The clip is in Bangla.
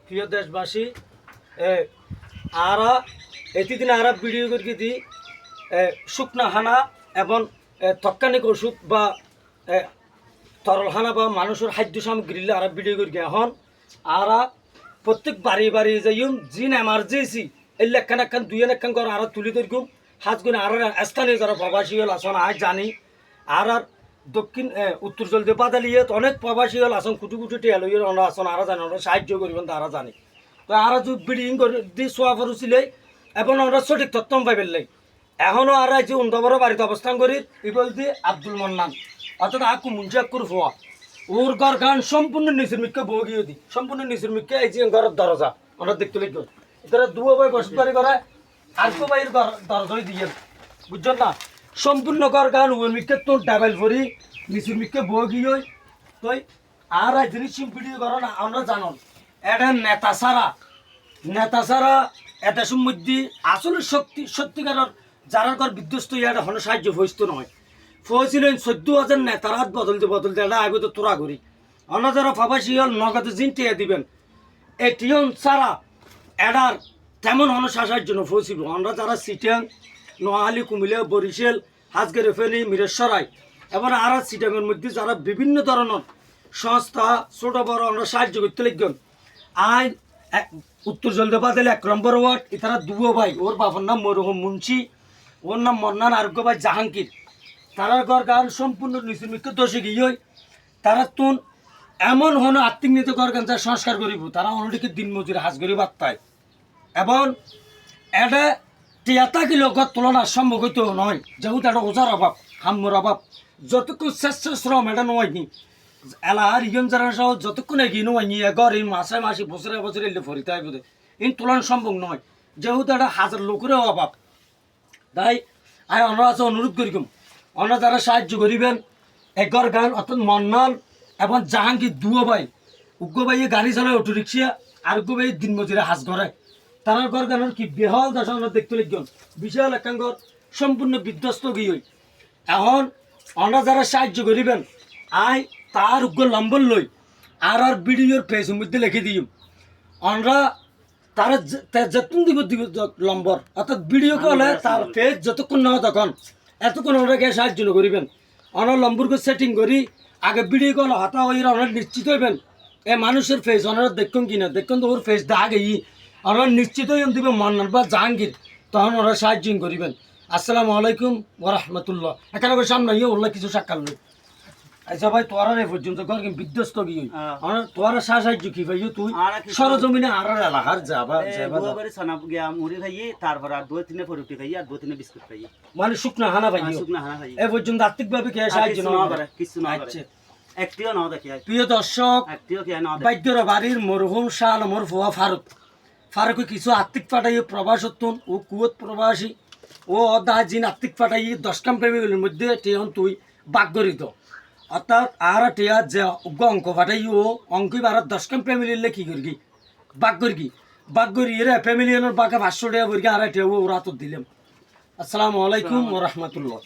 প্রিয় দেশবাসী, আরা এতদিন আরা ভিডিও করে দি শুকনা হানা এবং তৎক্ষণিক ওষুধ বা তরল হানা বা মানুষের খাদ্য সামগ্রী আরা ভিডিও করে এখন আরা প্রত্যেক বাড়ি বাড়ি যাইম জিন এমার্জেন্সি এই লেখান একখান দুই একখান করে আরা তুলি ধরগুম হাত গুণ আর স্থানীয় যারা প্রবাসী হল আসন আজ জানি আর দক্ষিণ উত্তর জলদি বাদালিয়ে অনেক প্রবাসী হল আসন কুটু কুটু টিয়া লইয়ে আসন আরা জানি ওরা সাহায্য করবেন তারা জানি তো আরা যদি বিল্ডিং করে দি সোয়া ফরুছিলে এবং আমরা সঠিক তথ্য পাইবেন লাই এখনও আর যে উন্দবর বাড়িতে অবস্থান করি ই বলতে আব্দুল মন্নান অর্থাৎ আকু মুঞ্জাকুর ফোয়া ওর ঘর গান সম্পূর্ণ নিসর্মিককে বগিয়ে দি সম্পূর্ণ নিসর্মিককে এই যে ঘরের দরজা আমরা দেখতে লিখব এরা দুয়ো ভাই বসবারি করে আর তো ভাইয়ের দরজাই দিয়ে বুঝছেন না সম্পূর্ণ ঘর গান ওমিককে তোর ডাবেল ভরি নিসর্মিককে বগিয়ে তুই আর জিনিস ভিডিও করো না আমরা জানো এটা নেতা ছাড়া এটা সম্বন্ধে আসলে সত্যিকারের যারা ঘর বিধ্বস্ত এটা হন সাহায্য হইত নয় ফয়েছিলেন 14,000 নেতার হাত বদলতে এটা আগে তো তোরা করি অন্য যারা ফাবাসী হল নগদে জিন টিয়া দিবেন এই টিয়ন ছাড়া এটার তেমন হন সাহায্য ফয়েছিল আমরা যারা সিটিয়াং নোয়াখালী কুমিল্লা বরিশাল হাজগের ফেনী মিরেশ্বরাই এবং আর সিটিয়াংয়ের মধ্যে যারা বিভিন্ন ধরনের সংস্থা ছোট বড় আমরা সাহায্য করতে লিখবেন আই উত্তর জলদাবাদের 1 নম্বর ওয়ার্ড এটারা দুয়ো ভাই ওর বাবার নাম মরহুম মুন্সি ওর নাম মন্নান আরোগ্য ভাই জাহাঙ্গীর তারার ঘর গান সম্পূর্ণ নিসর্মিক দোষে গিয়ে তারা তুন এমন হন আর্থিক নীতি ঘর গান যা সংস্কার করিব তারা অন্যদিকে দিন মজুরি হাজ করি বার্তায় এবং এটা টিয়াতা কিলো ঘর তুলনা সম্ভব হইতে নয় যেহেতু এটা ওজার অভাব হাম্মর অভাব যতক্ষণ শ্রেষ্ঠ শ্রম এটা নয় নি এলাহার ইয়ন যারা সহ যতক্ষণ এগিয়ে নয় নি ঘর এই মাসে বছরে এলে ফরিতে আইব এই তুলনা সম্ভব নয় যেহেতু এটা হাজার লোকেরও অভাব তাই আমি আমরা আছে অনুরোধ করিম আমরা যারা সাহায্য করিবেন একর গান অর্থাৎ মন্নান এবং জাহাঙ্গীর দুয়ো ভাই উগ্র ভাই গাড়ি চালায় অটো রিক্সা আর উগ্র ভাই দিন মজুরে হাজ ঘরে তারা ঘর গানের কি বেহল দশা আমরা দেখতে লিখবেন বিশাল একাঙ্গর সম্পূর্ণ বিধ্বস্ত গিয়ে এখন আমরা যারা সাহায্য করিবেন আই তার উগ্র লম্বর লই আর ভিডিওর পেজ মধ্যে লিখে দিই আমরা তারা যতক্ষণ দিব লম্বর অর্থাৎ ভিডিও কলে তার পেজ যতক্ষণ না তখন এতক্ষণ ওনাকে সাহায্য করিবেন অনার লম্বরকে সেটিং করি আগে ভিডিও কল হতা হয়ে ওনার নিশ্চিত হইবেন এ মানুষের ফেস ওনারা দেখুন কিনা দেখুন তো ওর ফেস দেখা গেই ওনার নিশ্চিত হয়ে দিবে মন্নান বা জাহাঙ্গীর তখন ওরা সাহায্য করিবেন আসসালামু আলাইকুম ওরহমতুল্লাহ এখানে সামনে ইয়ে ওল্লা কিছু সাক্ষাৎ লই আচ্ছা ভাই তোরা রে পর্যন্ত ঘর বিধ্বস্ত গিয়ে তোরা সাহায্য কি ভাই তুই সরজমিনে আর এলাকার যাবা মুড়ি খাইয়ে তারপর আর 2-3 ফরুটি খাইয়ে আর 2-3 বিস্কুট খাইয়ে মানে শুকনা হানা ভাই এ পর্যন্ত আর্থিকভাবে কে সাহায্য না করে কিছু না করে একটিও না দেখি প্রিয় দর্শক একটিও কে না বাইদ্যর বাড়ির মরহুম শাহ আলমর ফুয়া ফারুক কিছু আর্থিক পাঠাইয়ে প্রবাসত্তন ও কুয়ত প্রবাসী ও অদা জিন আর্থিক পাঠাইয়ে 10 কাম প্রেমীগুলির মধ্যে টেহন তুই বাগরিত অর্থাৎ আর টিয়া যে অঙ্ক ফাটাই ও অঙ্কই আর 10 কাম ফ্যামিলিলে কি করবি বাগ করি এরা ফ্যামিলি বাঘে 500 টাকা বর্গে আর টিয়া ওরা তো দিলাম আসসালামু আলাইকুম ওয়া রাহমাতুল্লাহ।